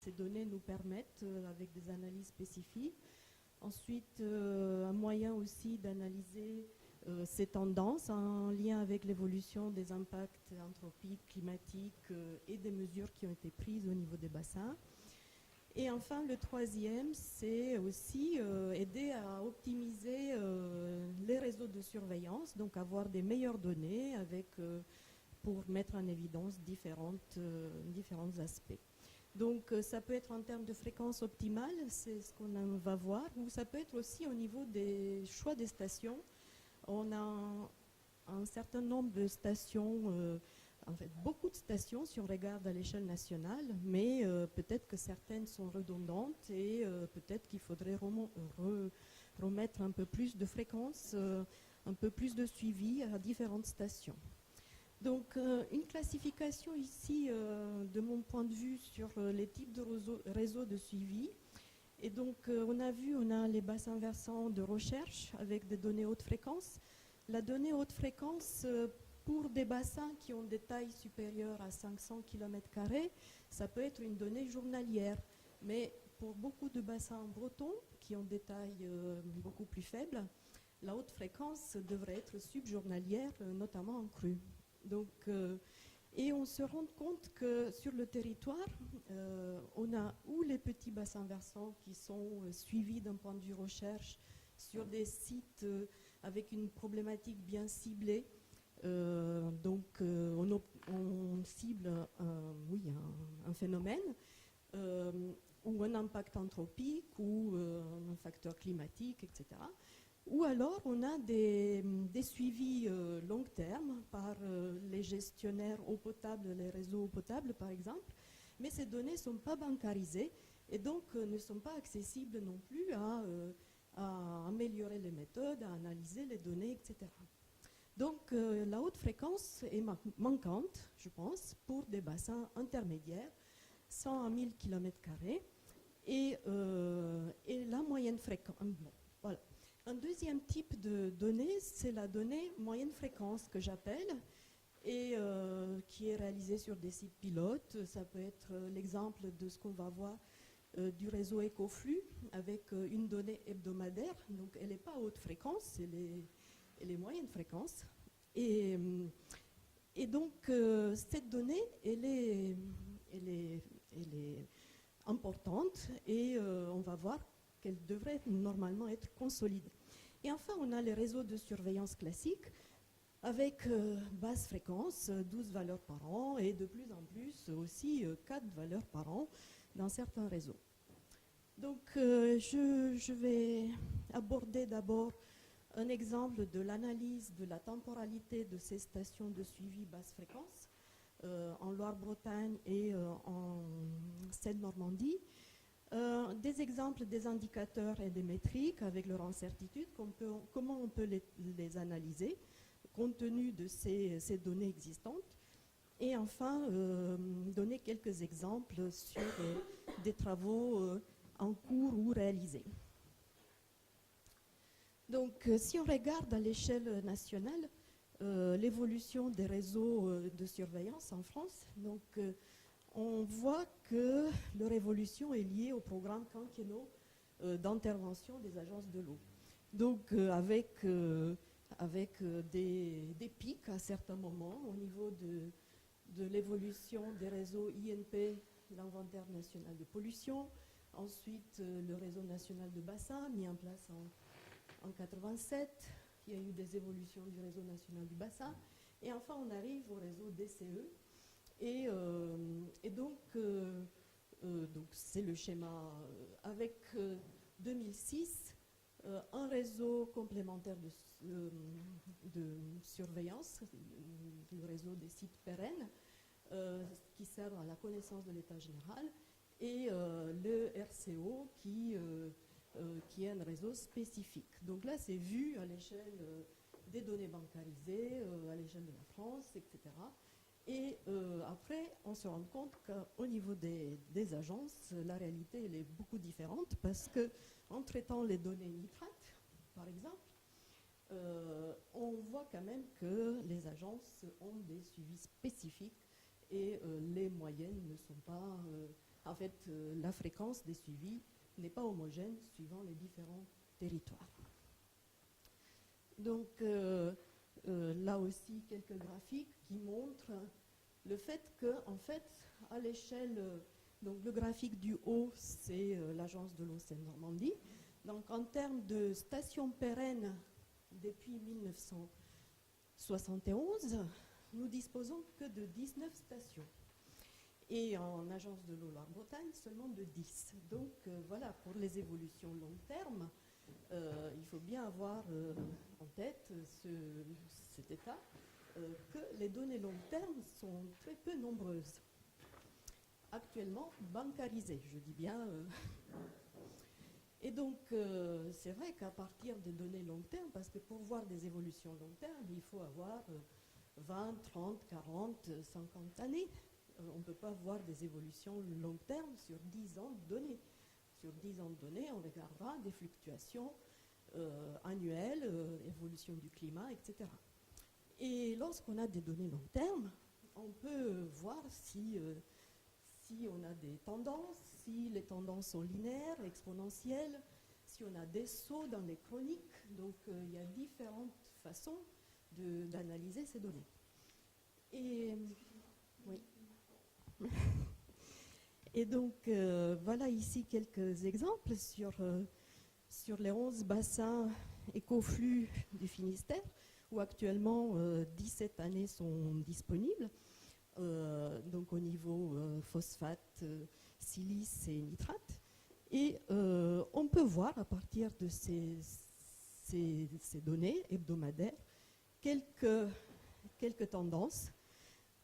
ces données nous permettent, avec des analyses spécifiques, ensuite un moyen aussi d'analyser ces tendances en lien avec l'évolution des impacts anthropiques, climatiques et des mesures qui ont été prises au niveau des bassins. Et enfin, le troisième, c'est aussi aider à optimiser les réseaux de surveillance, donc avoir des meilleures données avec, pour mettre en évidence différents aspects. Donc ça peut être en termes de fréquence optimale, c'est ce qu'on va voir, ou ça peut être aussi au niveau des choix des stations. On a un certain nombre de stations, en fait beaucoup de stations si on regarde à l'échelle nationale, mais peut-être que certaines sont redondantes et peut-être qu'il faudrait remettre un peu plus de fréquence, un peu plus de suivi à différentes stations. Donc une classification ici de mon point de vue sur les types de réseaux de suivi. Et donc on a les bassins versants de recherche avec des données haute fréquence. La donnée haute fréquence pour des bassins qui ont des tailles supérieures à 500 km², ça peut être une donnée journalière. Mais pour beaucoup de bassins bretons qui ont des tailles beaucoup plus faibles, la haute fréquence devrait être subjournalière, notamment en crue. Donc, et on se rend compte que sur le territoire, on a ou les petits bassins versants qui sont suivis d'un point de vue recherche sur des sites avec une problématique bien ciblée. Donc on cible un phénomène ou un impact anthropique ou un facteur climatique, etc. Ou alors on a des suivis long terme par les gestionnaires eau potable, les réseaux eau potable par exemple, mais ces données ne sont pas bancarisées et donc ne sont pas accessibles non plus à améliorer les méthodes, à analyser les données, etc. Donc la haute fréquence est manquante, je pense, pour des bassins intermédiaires, 100 à 1000 km², et la moyenne fréquence. Voilà. Un deuxième type de données, c'est la donnée moyenne fréquence que j'appelle, et qui est réalisée sur des sites pilotes. Ça peut être l'exemple de ce qu'on va voir du réseau Ecoflux avec une donnée hebdomadaire. Donc elle n'est pas haute fréquence, elle est moyenne fréquence. Et donc cette donnée, elle est importante et on va voir qu'elle devrait normalement être consolidée. Et enfin, on a les réseaux de surveillance classiques avec basse fréquence, 12 valeurs par an et de plus en plus aussi 4 valeurs par an dans certains réseaux. Donc je vais aborder d'abord un exemple de l'analyse de la temporalité de ces stations de suivi basse fréquence en Loire-Bretagne et en Seine-Normandie. Des exemples des indicateurs et des métriques avec leur incertitude, comment on peut les analyser compte tenu de ces données existantes. Et enfin, donner quelques exemples sur des travaux en cours ou réalisés. Donc, si on regarde à l'échelle nationale l'évolution des réseaux de surveillance en France, donc, on voit que leur évolution est liée aux programmes quinquennaux d'intervention des agences de l'eau. Donc, avec des pics à certains moments au niveau de l'évolution des réseaux INP, l'inventaire national de pollution, ensuite le réseau national de bassin mis en place en 87, il y a eu des évolutions du réseau national du bassin, et enfin on arrive au réseau DCE, et donc c'est le schéma avec 2006, un réseau complémentaire de surveillance, le réseau des sites pérennes, qui sert à la connaissance de l'état général, et le RCO qui est un réseau spécifique. Donc là, c'est vu à l'échelle des données bancarisées, à l'échelle de la France, etc. Et après, on se rend compte qu'au niveau des agences, la réalité elle est beaucoup différente parce qu'en traitant les données nitrates, par exemple, on voit quand même que les agences ont des suivis spécifiques et les moyennes ne sont pas En fait, la fréquence des suivis n'est pas homogène suivant les différents territoires. Donc, là aussi, quelques graphiques qui montrent le fait que, en fait, à l'échelle, donc le graphique du haut, c'est l'agence de l'eau Seine-Normandie. Donc, en termes de stations pérennes depuis 1971, nous disposons que de 19 stations. Et en agence de l'eau Loire-Bretagne, seulement de 10. Donc voilà, pour les évolutions long terme, il faut bien avoir en tête cet état, que les données long terme sont très peu nombreuses. Actuellement bancarisées, je dis bien. Et donc, c'est vrai qu'à partir des données long terme, parce que pour voir des évolutions long terme, il faut avoir 20, 30, 40, 50 années. On ne peut pas voir des évolutions long terme sur 10 ans de données. Sur 10 ans de données, on regardera des fluctuations annuelles, évolution du climat, etc. Et lorsqu'on a des données long terme, on peut voir si on a des tendances, si les tendances sont linéaires, exponentielles, si on a des sauts dans les chroniques. Donc, il y a différentes façons d'analyser ces données. Et, oui. Et donc, voilà ici quelques exemples sur les 11 bassins écoflux du Finistère, où actuellement 17 années sont disponibles. Donc au niveau phosphate, silice et nitrate. Et on peut voir à partir de ces données hebdomadaires quelques tendances.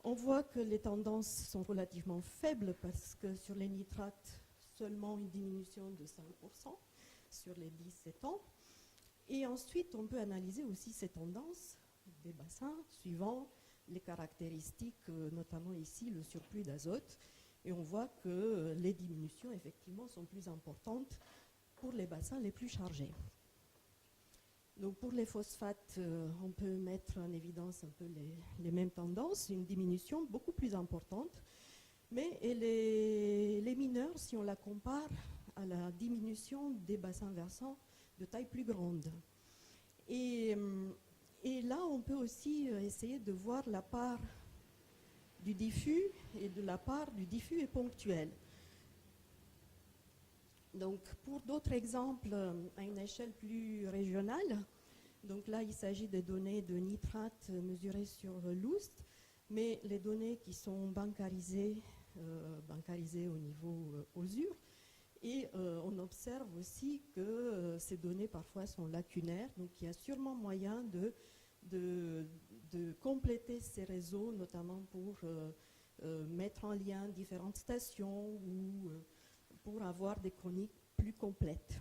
On voit que les tendances sont relativement faibles parce que sur les nitrates, seulement une diminution de 5% sur les 17 ans. Et ensuite, on peut analyser aussi ces tendances des bassins suivant les caractéristiques, notamment ici le surplus d'azote. Et on voit que les diminutions, effectivement, sont plus importantes pour les bassins les plus chargés. Donc pour les phosphates, on peut mettre en évidence un peu les mêmes tendances, une diminution beaucoup plus importante. Mais les mineurs, si on la compare à la diminution des bassins versants de taille plus grande. Et là, on peut aussi essayer de voir la part du diffus et de la part du diffus et ponctuel. Donc, pour d'autres exemples, à une échelle plus régionale, donc là, il s'agit des données de nitrate mesurées sur l'Oust, mais les données qui sont bancarisées au niveau OSUR. Et on observe aussi que ces données parfois sont lacunaires, donc il y a sûrement moyen de compléter ces réseaux, notamment pour mettre en lien différentes stations ou pour avoir des chroniques plus complètes.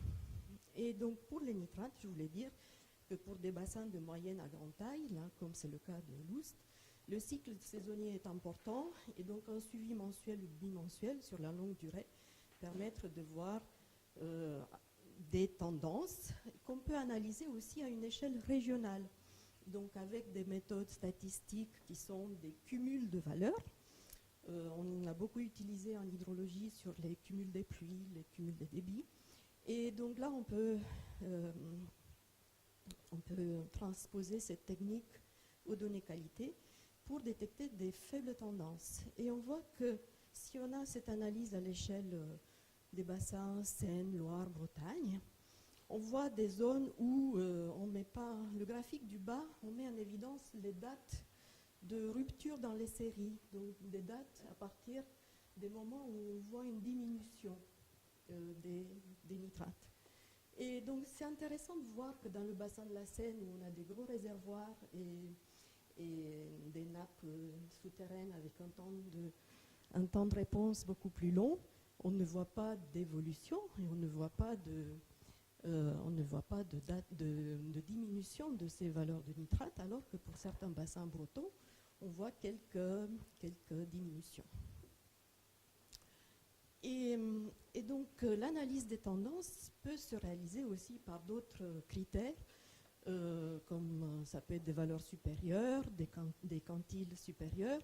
Et donc pour les nitrates, je voulais dire que pour des bassins de moyenne à grande taille, là, comme c'est le cas de l'Oust, le cycle saisonnier est important et donc un suivi mensuel ou bimensuel sur la longue durée permettre de voir des tendances qu'on peut analyser aussi à une échelle régionale, donc avec des méthodes statistiques qui sont des cumuls de valeurs. On a beaucoup utilisé en hydrologie sur les cumuls des pluies, les cumuls des débits. Et donc là, on peut transposer cette technique aux données qualité pour détecter des faibles tendances. Et on voit que si on a cette analyse à l'échelle des bassins Seine, Loire, Bretagne, on voit des zones où on met pas le graphique du bas, on met en évidence les dates de rupture dans les séries, donc des dates à partir des moments où on voit une diminution des nitrates. Et donc c'est intéressant de voir que dans le bassin de la Seine, où on a des gros réservoirs et des nappes souterraines avec un temps de réponse beaucoup plus long, on ne voit pas d'évolution et on ne voit pas de diminution de ces valeurs de nitrate, alors que pour certains bassins bretons, on voit quelques diminutions. Et donc l'analyse des tendances peut se réaliser aussi par d'autres critères, comme ça peut être des valeurs supérieures, des quantiles supérieurs,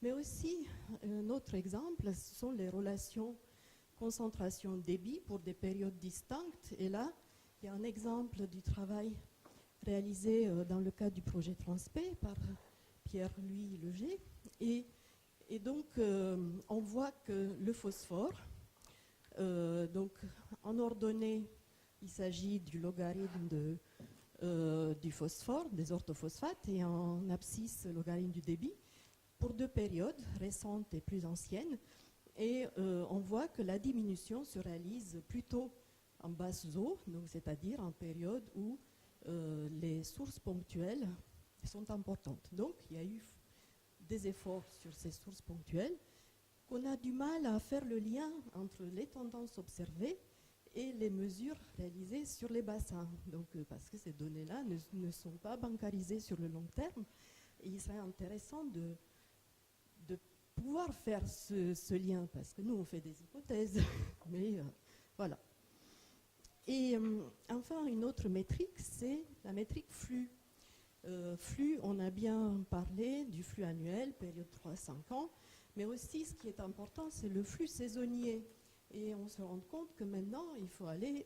mais aussi un autre exemple, ce sont les relations concentration débit pour des périodes distinctes. Et là, il y a un exemple du travail réalisé dans le cadre du projet Transpé par Pierre-Louis Leger. Et donc, on voit que le phosphore, donc en ordonnée, il s'agit du logarithme du phosphore, des orthophosphates, et en abscisse, le logarithme du débit, pour deux périodes, récentes et plus anciennes. Et on voit que la diminution se réalise plutôt en basses eaux, c'est-à-dire en période où les sources ponctuelles sont importantes. Donc, il y a eu des efforts sur ces sources ponctuelles, qu'on a du mal à faire le lien entre les tendances observées et les mesures réalisées sur les bassins. Donc, parce que ces données-là ne sont pas bancarisées sur le long terme. Et il serait intéressant de pouvoir faire ce lien, parce que nous, on fait des hypothèses. Mais voilà. Et enfin, une autre métrique, c'est la métrique flux. Flux, on a bien parlé du flux annuel, période 3-5 ans, mais aussi ce qui est important, c'est le flux saisonnier. Et on se rend compte que maintenant, il faut aller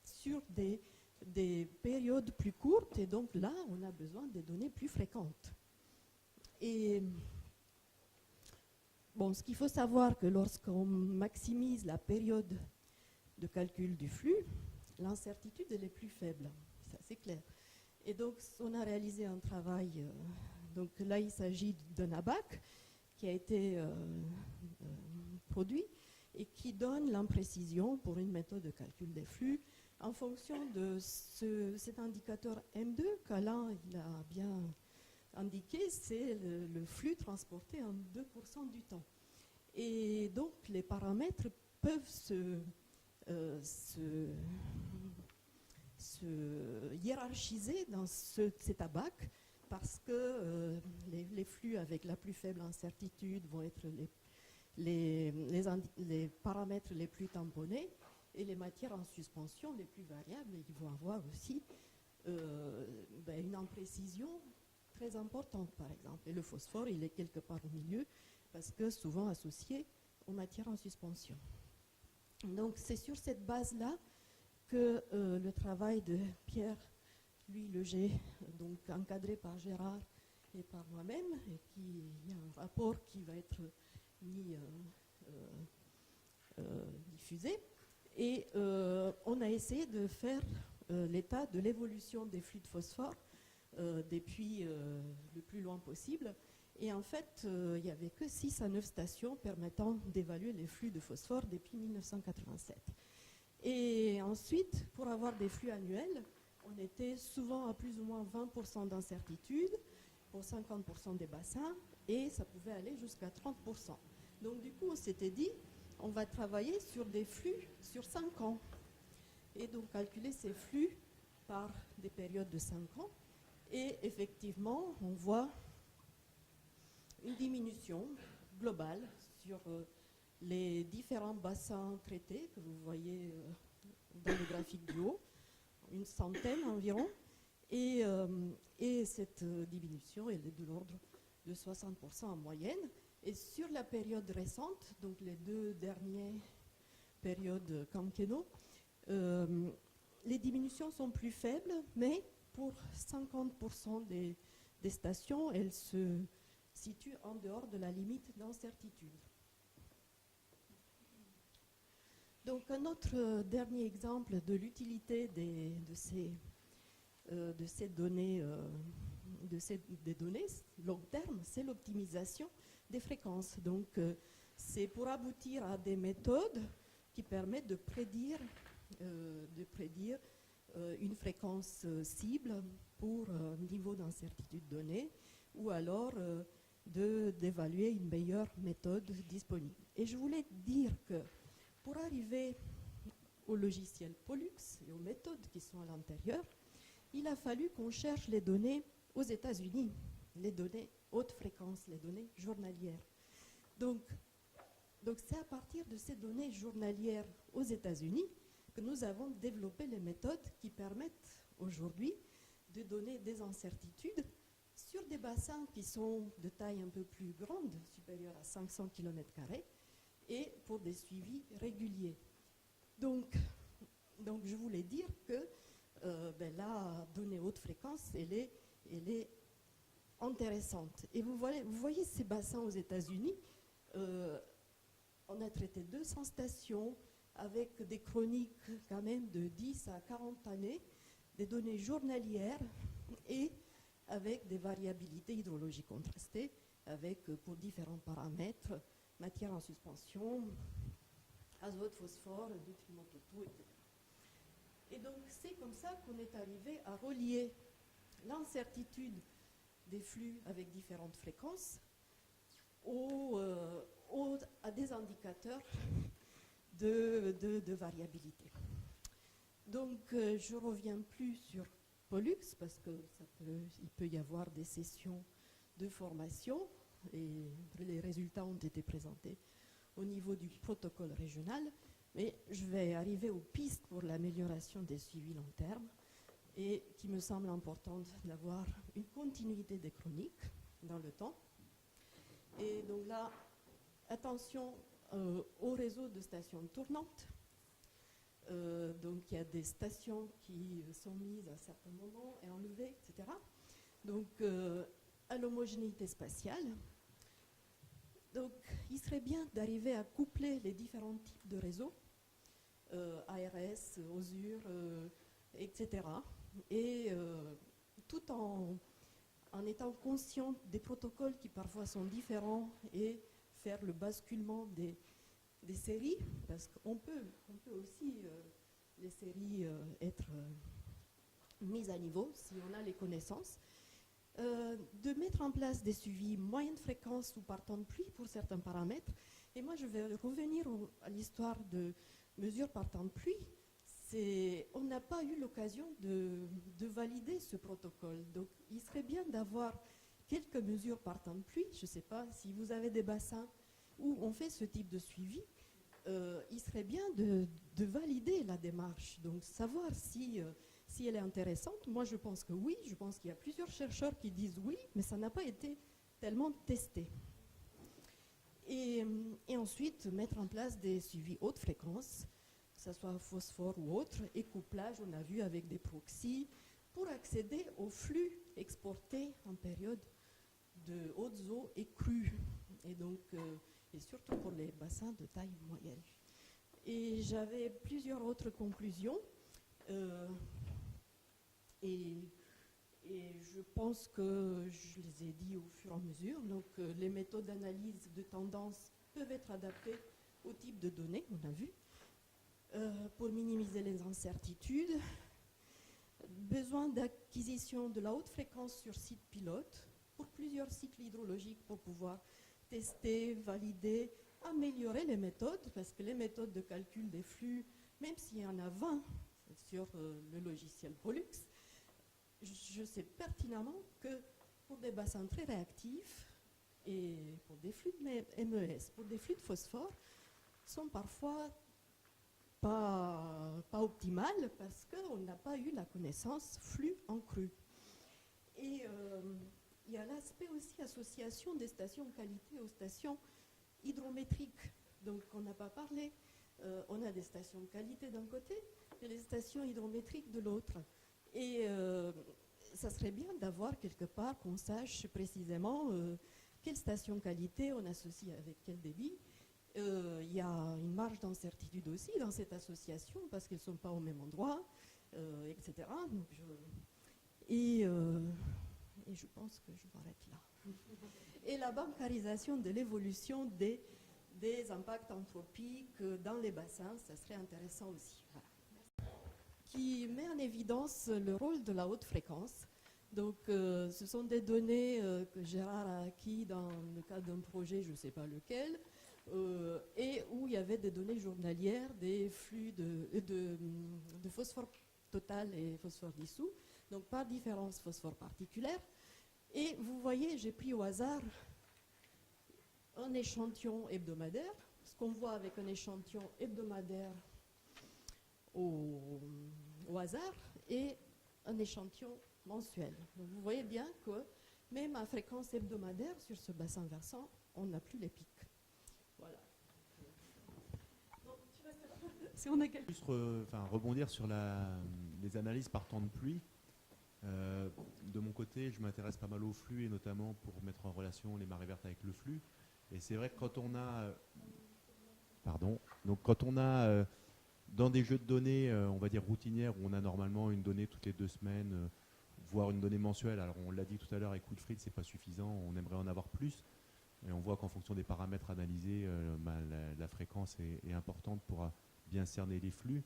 sur des périodes plus courtes, et donc là, on a besoin des données plus fréquentes. Et bon, ce qu'il faut savoir, que lorsqu'on maximise la période de calcul du flux, l'incertitude elle est plus faible, ça c'est clair. Et donc, on a réalisé un travail, donc là, il s'agit d'un ABAC qui a été produit et qui donne l'imprécision pour une méthode de calcul des flux en fonction de cet indicateur M2 qu'Alain il a bien indiqué, c'est le flux transporté en 2% du temps. Et donc, les paramètres peuvent se hiérarchiser dans cet ABAC parce que les flux avec la plus faible incertitude vont être les paramètres les plus tamponnés, et les matières en suspension les plus variables, ils vont avoir aussi une imprécision très importante, par exemple. Et le phosphore, il est quelque part au milieu parce que souvent associé aux matières en suspension. Donc c'est sur cette base-là que le travail de Pierre-Louis Leger, donc encadré par Gérard et par moi-même, et il y a un rapport qui va être diffusé, et on a essayé de faire l'état de l'évolution des flux de phosphore depuis le plus loin possible. Et en fait, il n'y avait que 6 à 9 stations permettant d'évaluer les flux de phosphore depuis 1987. Et ensuite, pour avoir des flux annuels, on était souvent à plus ou moins 20% d'incertitude pour 50% des bassins, et ça pouvait aller jusqu'à 30%. Donc du coup, on s'était dit, on va travailler sur des flux sur 5 ans. Et donc calculer ces flux par des périodes de 5 ans. Et effectivement, on voit une diminution globale sur les différents bassins traités que vous voyez dans le graphique du haut, une centaine environ, et cette diminution elle est de l'ordre de 60% en moyenne. Et sur la période récente, donc les 2 dernières périodes quinquennaux, les diminutions sont plus faibles, mais pour 50% des stations, elles se situent en dehors de la limite d'incertitude. Donc un autre dernier exemple de l'utilité de ces données, des données long terme, c'est l'optimisation des fréquences. Donc c'est pour aboutir à des méthodes qui permettent de prédire une fréquence cible pour un niveau d'incertitude donné, ou alors d'évaluer une meilleure méthode disponible. Et je voulais dire que pour arriver au logiciel Pollux et aux méthodes qui sont à l'intérieur, il a fallu qu'on cherche les données aux États-Unis, les données haute fréquence, les données journalières. Donc c'est à partir de ces données journalières aux États-Unis que nous avons développé les méthodes qui permettent aujourd'hui de donner des incertitudes sur des bassins qui sont de taille un peu plus grande, supérieure à 500 km², et pour des suivis réguliers. Donc je voulais dire que la donnée haute fréquence, elle est intéressante. Et vous voyez ces bassins aux États-Unis, on a traité 200 stations avec des chroniques quand même de 10 à 40 années, des données journalières et avec des variabilités hydrologiques contrastées, avec pour différents paramètres, matière en suspension, azote, phosphore, nutriments totaux, etc. Et donc c'est comme ça qu'on est arrivé à relier l'incertitude des flux avec différentes fréquences à des indicateurs de variabilité. Donc je ne reviens plus sur Pollux parce qu'il peut y avoir des sessions de formation et les résultats ont été présentés au niveau du protocole régional, mais je vais arriver aux pistes pour l'amélioration des suivis long terme et qui me semble importante d'avoir une continuité des chroniques dans le temps. Et donc là, attention au réseau de stations tournantes. Donc il y a des stations qui sont mises à certains moments et enlevées, etc. Donc à l'homogénéité spatiale. Donc il serait bien d'arriver à coupler les différents types de réseaux, ARS, OSUR, etc. Et tout en étant conscient des protocoles qui parfois sont différents et faire le basculement des séries, parce qu'on peut aussi les séries être mises à niveau si on a les connaissances, de mettre en place des suivis moyenne fréquence ou par temps de pluie pour certains paramètres. Et moi je vais revenir à l'histoire de mesures par temps de pluie. On n'a pas eu l'occasion de valider ce protocole. Donc il serait bien d'avoir quelques mesures par temps de pluie. Je ne sais pas si vous avez des bassins où on fait ce type de suivi. Il serait bien de valider la démarche, donc savoir si elle est intéressante. Moi je pense que oui, je pense qu'il y a plusieurs chercheurs qui disent oui, mais ça n'a pas été tellement testé. Et ensuite mettre en place des suivis haute fréquence, que ce soit phosphore ou autre, et couplage, on a vu avec des proxys, pour accéder aux flux exportés en période de hautes eaux et crues. Et donc, et surtout pour les bassins de taille moyenne. Et j'avais plusieurs autres conclusions. Et je pense que je les ai dit au fur et à mesure. Donc, les méthodes d'analyse de tendance peuvent être adaptées au type de données, on a vu, pour minimiser les incertitudes. Besoin d'acquisition de la haute fréquence sur site pilote pour plusieurs cycles hydrologiques pour pouvoir tester, valider, améliorer les méthodes, parce que les méthodes de calcul des flux, même s'il y en a 20 sur le logiciel Pollux, je sais pertinemment que pour des bassins très réactifs et pour des flux de MES, pour des flux de phosphore, sont parfois pas optimales parce qu'on n'a pas eu la connaissance flux en crue. Et il y a l'aspect aussi association des stations qualité aux stations hydrométriques. Donc on n'a pas parlé. On a des stations de qualité d'un côté et les stations hydrométriques de l'autre. Et ça serait bien d'avoir quelque part qu'on sache précisément quelle station qualité on associe avec quel débit. Il y a une marge d'incertitude aussi dans cette association parce qu'elles ne sont pas au même endroit, etc. Donc et je pense que je m'arrête là. Et la bancarisation de l'évolution des impacts anthropiques dans les bassins, ça serait intéressant aussi. Voilà. Qui met en évidence le rôle de la haute fréquence. Donc, ce sont des données que Gérard a acquis dans le cadre d'un projet, je ne sais pas lequel, et où il y avait des données journalières, des flux de phosphore total et phosphore dissous, donc par différence phosphore particulière. Et vous voyez, j'ai pris au hasard un échantillon hebdomadaire, ce qu'on voit avec un échantillon hebdomadaire au hasard, et un échantillon mensuel. Donc vous voyez bien que même à fréquence hebdomadaire, sur ce bassin versant, on n'a plus les pics. Voilà. si on a quelque... Juste rebondir sur les analyses par temps de pluie. De mon côté, je m'intéresse pas mal au flux et notamment pour mettre en relation les marées vertes avec le flux. Et c'est vrai que quand on a, dans des jeux de données, on va dire routinières, où on a normalement une donnée toutes les 2 semaines, voire une donnée mensuelle. Alors on l'a dit tout à l'heure avec Wilfried, c'est pas suffisant, on aimerait en avoir plus. Et on voit qu'en fonction des paramètres analysés, la fréquence est importante pour bien cerner les flux.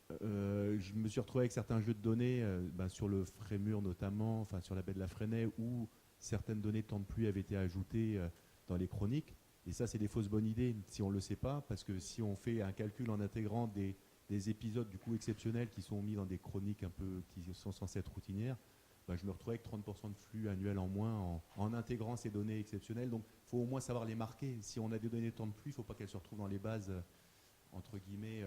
Je me suis retrouvé avec certains jeux de données sur le Frémur notamment, enfin sur la baie de la Fresnay, où certaines données de temps de pluie avaient été ajoutées dans les chroniques. Et ça, c'est des fausses bonnes idées si on ne le sait pas, parce que si on fait un calcul en intégrant des épisodes du coup exceptionnels qui sont mis dans des chroniques un peu qui sont censées être routinières, je me retrouvais avec 30% de flux annuel en moins en intégrant ces données exceptionnelles. Donc il faut au moins savoir les marquer. Si on a des données de temps de pluie, il ne faut pas qu'elles se retrouvent dans les bases entre guillemets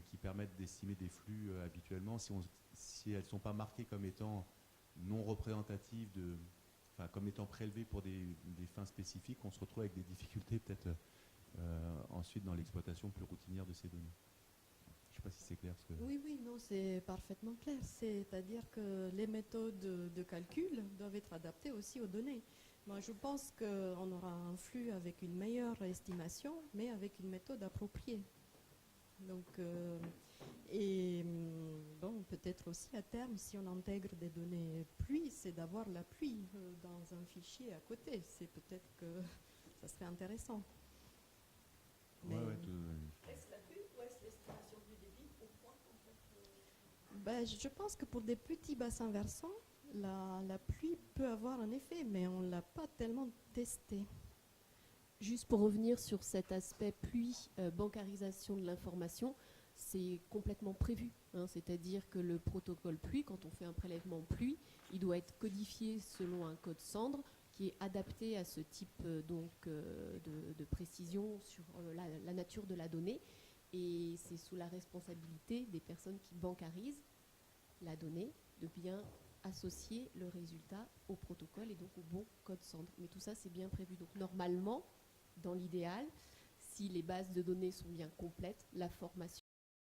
qui permettent d'estimer des flux habituellement. Si elles ne sont pas marquées comme étant non représentatives, comme étant prélevées pour des fins spécifiques, on se retrouve avec des difficultés peut-être ensuite dans l'exploitation plus routinière de ces données. Je ne sais pas si c'est clair. Oui, non, c'est parfaitement clair. C'est-à-dire que les méthodes de calcul doivent être adaptées aussi aux données. Moi, je pense qu'on aura un flux avec une meilleure estimation, mais avec une méthode appropriée. Donc, peut-être aussi à terme, si on intègre des données pluie, c'est d'avoir la pluie dans un fichier à côté. C'est peut-être que ça serait intéressant. Est-ce la pluie ou est-ce l'estimation du débit au point en fait Je pense que pour des petits bassins versants, la pluie peut avoir un effet, mais on ne l'a pas tellement testé. Juste pour revenir sur cet aspect pluie, bancarisation de l'information, c'est complètement prévu. C'est-à-dire que le protocole pluie, quand on fait un prélèvement pluie, il doit être codifié selon un code Sandre qui est adapté à ce type de précision sur la nature de la donnée. Et c'est sous la responsabilité des personnes qui bancarisent la donnée de bien associer le résultat au protocole et donc au bon code Sandre. Mais tout ça, c'est bien prévu. Donc normalement, dans l'idéal, si les bases de données sont bien complètes, la formation